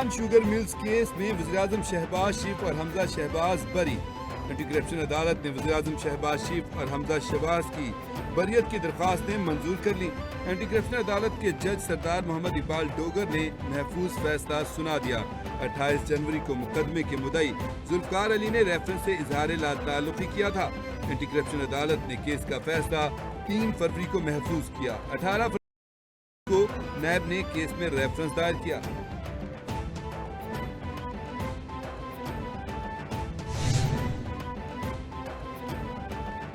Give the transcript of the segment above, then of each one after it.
Adnan sugar mills case में वज़ीर-ए-आज़म शहबाज शरीफ और हमजा शहबाज बरी। एंटी करप्शन अदालत ने वज़ीर-ए-आज़म शहबाज शरीफ और हमजा शहबाज की बरियत की दरख्वास्तें मंजूर कर ली। एंटी करप्शन अदालत के जज सरदार मोहम्मद इकबाल डोगर ने महफूज फैसला सुना दिया। 28 जनवरी को मुकदमे के मुद्दई जुल्फकार अली ने रेफरेंस से इजहार लाताल्लुक़ी किया था। एंटी करप्शन अदालत ने केस का फैसला 3 फरवरी को महफूज किया। 18 फरवरी को नैब ने केस में रेफरेंस दायर किया।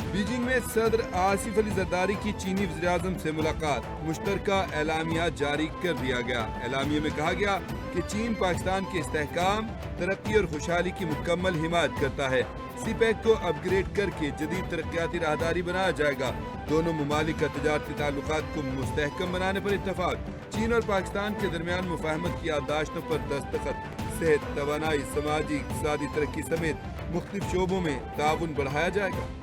बीजिंग में सदर आसिफ अली जरदारी की चीनी वज़ीर-ए-आज़म से मुलाकात। मुश्तरका एलामिया जारी कर दिया गया। एलामिया में कहा गया कि चीन पाकिस्तान के इस्तेहकाम, तरक्की और खुशहाली की मुकम्मल हिमायत करता है। सीपैक को अपग्रेड करके जदीद तरक्याती राहदारी बनाया जाएगा। दोनों ममालिक का तजारती ताल्लुकात को मुस्तहकम बनाने पर इत्तफाक। चीन और पाकिस्तान के दरमियान मुफाहमत की याददाश्तों पर दस्तखत। सेहत, तवानाई, समाजी इक़्तिसादी तरक्की समेत मुख्तलिफ शोबों में ताउन बढ़ाया जाएगा।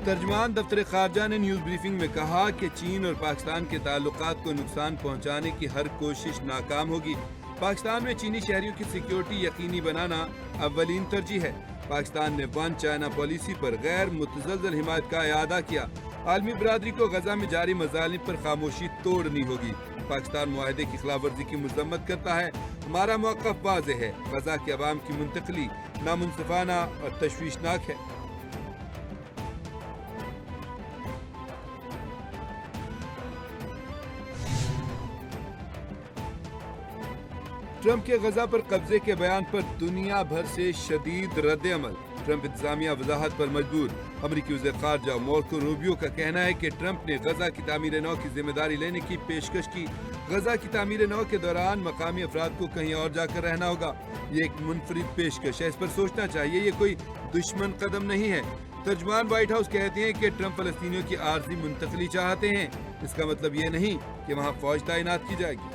तर्जमान दफ्तर खारजा ने न्यूज़ ब्रीफिंग में कहा कि चीन और पाकिस्तान के ताल्लुकात को नुकसान पहुंचाने की हर कोशिश नाकाम होगी। पाकिस्तान में चीनी शहरियों की सिक्योरिटी यकीनी बनाना अव्वलीन तरजीह है। पाकिस्तान ने वन चाइना पॉलिसी पर गैर मुतज़लज़ल हिमायत का इआदा किया। आलमी बरादरी को गजा में जारी मज़ालिम पर खामोशी तोड़नी होगी। पाकिस्तान मुआहदे की खिलाफ वर्जी की मजम्मत करता है। हमारा मौक़िफ़ वाज़ेह है। गजा के अवाम की मुंतकली नामुनसिफाना और तशवीशनाक है। ट्रंप के गजा पर कब्जे के बयान पर दुनिया भर से शदीद रद्द अमल। ट्रंप इंतजामिया वजाहत पर मजबूर। अमरीकी वज़ीर ख़ारजा मार्को रूबियो का कहना है कि ट्रंप ने गजा की तामीर नौ की जिम्मेदारी लेने की पेशकश की। गजा की तामीर नौ के दौरान मकामी अफराद को कहीं और जाकर रहना होगा। ये एक मुनफरिद पेशकश है, इस पर सोचना चाहिए। ये कोई दुश्मन कदम नहीं है। तर्जमान व्हाइट हाउस कहते हैं कि ट्रंप फलस्तीनियों की आर्जी मुंतकली चाहते हैं। इसका मतलब ये नहीं कि वहाँ फौज तैनात की जाएगी।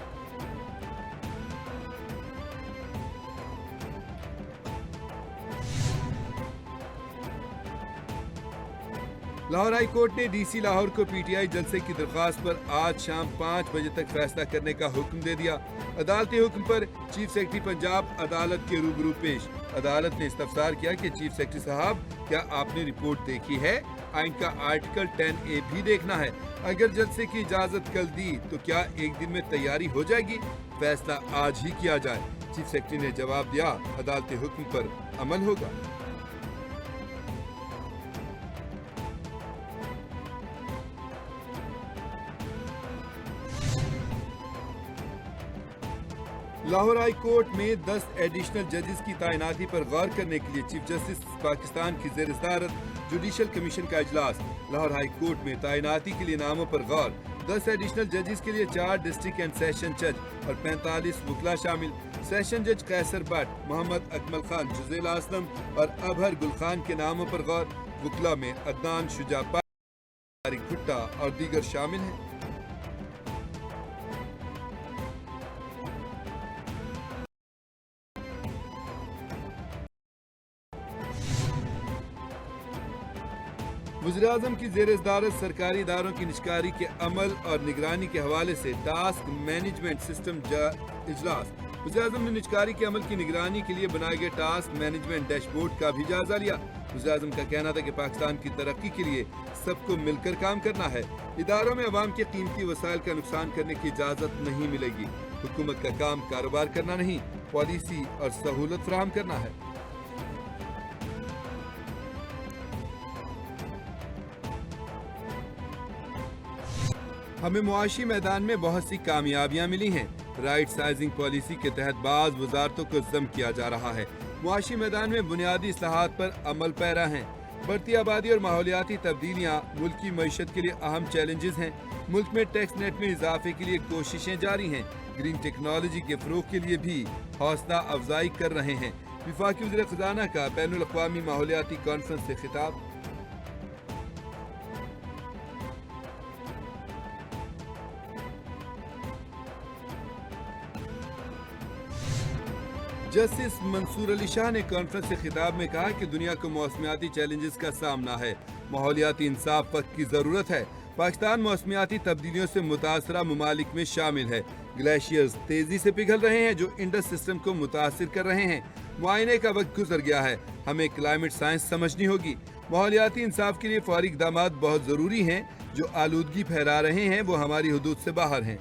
लाहौर हाई कोर्ट ने डीसी लाहौर को पीटीआई जलसे की दरख्वास्त पर आज शाम 5 बजे तक फैसला करने का हुक्म दे दिया। अदालती हुक्म पर चीफ सेक्रेटरी पंजाब अदालत के रूबरू पेश। अदालत ने इस्तफसार किया कि चीफ सेक्रेटरी साहब, क्या आपने रिपोर्ट देखी है? आइन का आर्टिकल 10A भी देखना है। अगर जलसे की इजाजत कल दी तो क्या एक दिन में तैयारी हो जाएगी? फैसला आज ही किया जाए। चीफ सेक्रेटरी ने जवाब दिया, अदालती हुक्म पर अमल होगा। लाहौर हाई कोर्ट में 10 एडिशनल जजेस की तैनाती पर गौर करने के लिए चीफ जस्टिस पाकिस्तान की ज़ेर सदारत जुडिशल कमीशन का इजलास। लाहौर हाई कोर्ट में तैनाती के लिए नामों पर गौर। 10 एडिशनल जजेस के लिए 4 डिस्ट्रिक्ट एंड सेशन जज और 45 वकला शामिल। सेशन जज कैसर भट्ट, मोहम्मद अकमल खान, जुज़ैल असलम और अबहर गुल खान के नामों पर गौर। वकला में अदनान शुजा, तारिक भुट्टा और दीगर शामिल हैं। वज़ीर-ए-आज़म की ज़ेर सदारत सरकारी इदारों की निजकारी के अमल और निगरानी के हवाले से टास्क मैनेजमेंट सिस्टम इजलास। वज़ीर-ए-आज़म ने निजकारी के अमल की निगरानी के लिए बनाए गए टास्क मैनेजमेंट डैशबोर्ड का भी जायजा लिया। वज़ीर-ए-आज़म का कहना था कि पाकिस्तान की तरक्की के लिए सबको मिलकर काम करना है। इदारों में अवाम के कीमती वसाइल का नुकसान करने की इजाज़त नहीं मिलेगी। हुकूमत का काम कारोबार करना नहीं, पॉलिसी और सहूलत फराहम करना है। हमें मुआशी मैदान में बहुत सी कामयाबियां मिली हैं। राइट साइजिंग पॉलिसी के तहत बाज़ वजारतों को ज़म किया जा रहा है। मुआशी मैदान में बुनियादी इस्लाहात पर अमल पैरा हैं। बढ़ती आबादी और माहौलियाती तब्दीलियाँ मुल्क की मईशत के लिए अहम चैलेंजेस हैं। मुल्क में टैक्स नेट में इजाफे के लिए कोशिशें जारी हैं। ग्रीन टेक्नोलॉजी के फ़रोग़ के लिए भी हौसला अफजाई कर रहे हैं। वफाकी वज़ीर ख़ज़ाना का बैनुल अक़वामी माहौलियाती कॉन्फ्रेंस से खिताब। जस्टिस मंसूर अली शाह ने कॉन्फ्रेंस से खिताब में कहा कि दुनिया को मौसमियाती चैलेंजेस का सामना है। माहौलियाती इंसाफ वक्त की ज़रूरत है। पाकिस्तान मौसमियाती तब्दीलियों से मुतासरा ममालिक में शामिल है। ग्लेशियर्स तेजी से पिघल रहे हैं जो इंडस सिस्टम को मुतासिर कर रहे हैं। मुआयने का वक्त गुजर गया है, हमें क्लाइमेट साइंस समझनी होगी। माहौलियाती इंसाफ के लिए फौरी इक़दामात बहुत ज़रूरी हैं। जो आलूदगी फैला रहे हैं वो हमारी हुदूद से बाहर हैं।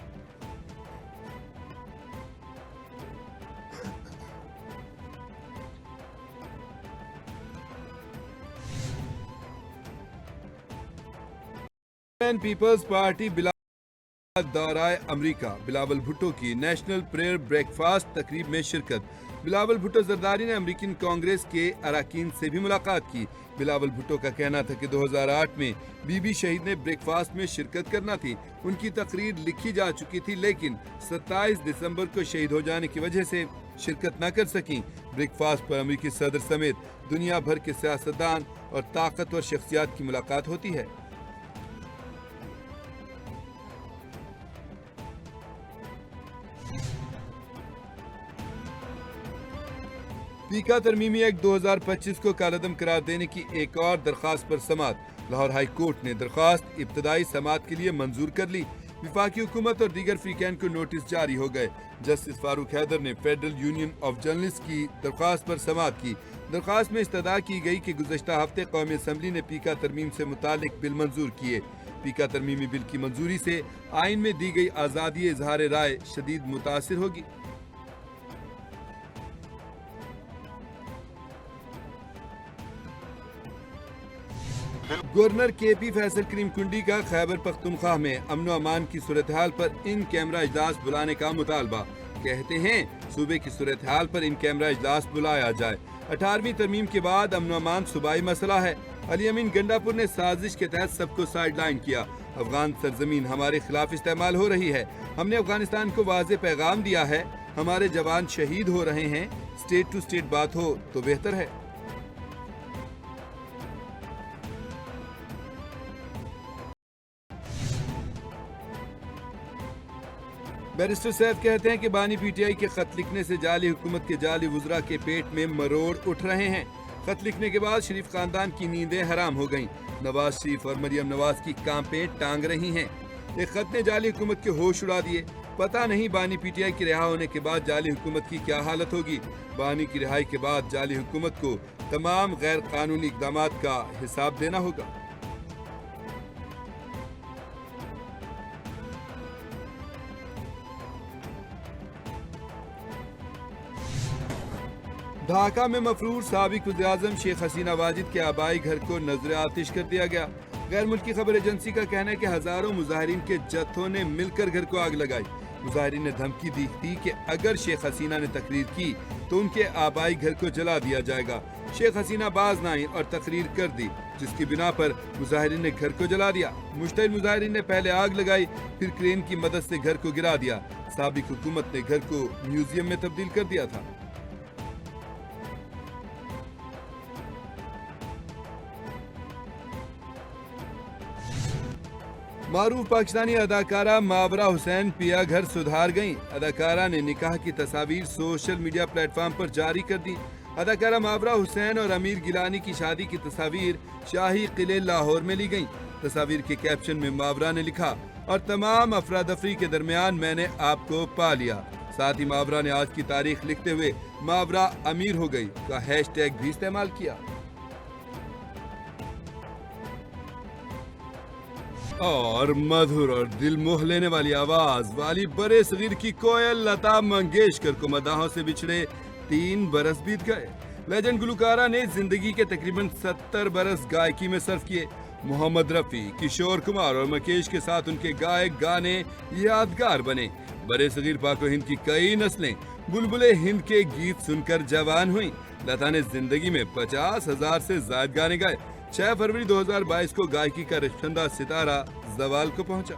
पीपल्स पार्टी दौराए अमरीका, बिलावल भुट्टो की नेशनल प्रेयर ब्रेकफास्ट तकरीब में शिरकत। बिलावल भुट्टो जरदारी ने अमेरिकन कांग्रेस के अरकान से भी मुलाकात की। बिलावल भुट्टो का कहना था कि 2008 में बीबी शहीद ने ब्रेकफास्ट में शिरकत करना थी। उनकी तकरीर लिखी जा चुकी थी लेकिन 27 दिसंबर को शहीद हो जाने की वजह से शिरकत न कर सकी। ब्रेकफास्ट पर अमेरिकी सदर समेत दुनिया भर के सियासतदान और ताकतवर शख्सियात की मुलाकात होती है। पीका तरमीमी एक्ट 2025 को कालअदम करार देने की एक और दरख्वास्त पर समाअत। लाहौर हाई कोर्ट ने दरख्वास्त इब्तदाई समाअत के लिए मंजूर कर ली। विफाकी हुकूमत और दीगर फ्रीकैन को नोटिस जारी हो गए। जस्टिस फारूक हैदर ने फेडरल यूनियन ऑफ जर्नलिस्ट की दरख्वास्त पर समाअत की। दरख्वास्त में इस्तदा की गई कि गुज़श्ता हफ्ते कौमी असम्बली ने पीका तरमीम से मुतालिक बिल मंजूर किए। पीका तरमीमी बिल की मंजूरी से आइन में दी गई आज़ादी इजहार राय शदीद मुतासिर होगी। Governor KP. फैसल करीम कुंडी का खैबर पख्तूनख्वा में अमन व अमान की सूरत हाल पर इन कैमरा इजलास बुलाने का मुतालबा। कहते हैं सूबे की सूरत हाल पर इन कैमरा इजलास बुलाया जाए। 18वीं तरमीम के बाद अमन व अमान सूबाई मसला है। अली अमीन गंडापुर ने साजिश के तहत सबको साइड लाइन किया। अफगान सरजमीन हमारे खिलाफ इस्तेमाल हो रही है। हमने अफगानिस्तान को वाज़ेह पैगाम दिया है, हमारे जवान शहीद हो रहे हैं। स्टेट टू स्टेट बात हो तो बेहतर है। बैरिस्टर सैफ कहते हैं कि बानी पीटीआई के खत लिखने से जाली हुकूमत के जाली वुज़रा के पेट में मरोड़ उठ रहे हैं। खत लिखने के बाद शरीफ खानदान की नींदें हराम हो गईं। नवाज शरीफ और मरियम नवाज की कांपें टांग रही हैं। एक खत ने जाली हुकूमत के होश उड़ा दिए। पता नहीं बानी पीटीआई के रिहा होने के बाद जाली हुकूमत की क्या हालत होगी। बानी की रिहाई के बाद जाली हुकूमत को तमाम गैर कानूनी इक़दामात का हिसाब देना होगा। ढाका में मफरूर साबिक वज़ीर-ए-आज़म शेख हसीना वाजिद के आबाई घर को नजर आतिश कर दिया गया। गैर मुल्की खबर एजेंसी का कहना है कि हजारों मुजाहिरीन के जत्थों ने मिलकर घर को आग लगाई। मुजाहिरीन ने धमकी दी थी कि अगर शेख हसीना ने तकरीर की तो उनके आबाई घर को जला दिया जाएगा। शेख हसीना बाज न आई और तकरीर कर दी, जिसकी बिना पर मुजाहिरीन ने घर को जला दिया। मुश्तइल मुजाहिरीन ने पहले आग लगाई, फिर क्रेन की मदद से घर को गिरा दिया। साबिक हुकूमत ने घर को म्यूजियम में तब्दील कर दिया था। मारूफ पाकिस्तानी अदाकारा मावरा हुसैन पिया घर सुधार गईं। अदाकारा ने निकाह की तस्वीर सोशल मीडिया प्लेटफॉर्म पर जारी कर दी। अदाकारा मावरा हुसैन और अमीर गिलानी की शादी की तस्वीर शाही किले लाहौर में ली गईं। तस्वीर के कैप्शन में मावरा ने लिखा, और तमाम अफरा-दफरी के दरमियान मैंने आपको पा लिया। साथ ही मावरा ने आज की तारीख लिखते हुए मावरा अमीर हो गई का हैशटैग भी इस्तेमाल किया। और मधुर और दिल मोह लेने वाली आवाज वाली बड़े सगीर की कोयल लता मंगेशकर को मदाहों से बिछड़े 3 बरस बीत गए। लेजेंड गुलकारा ने जिंदगी के तकरीबन 70 बरस गायकी में सर्व किए। मोहम्मद रफी, किशोर कुमार और मुकेश के साथ उनके गायक गाने यादगार बने। बड़े सगीर पाको हिंद की कई नस्लें बुलबुले हिंद के गीत सुनकर जवान हुई। लता ने जिंदगी में 50,000 से ज्यादा गाने गाए। 6 फरवरी 2022 को गायकी का रिश्तंदा सितारा ज़वाल को पहुंचा।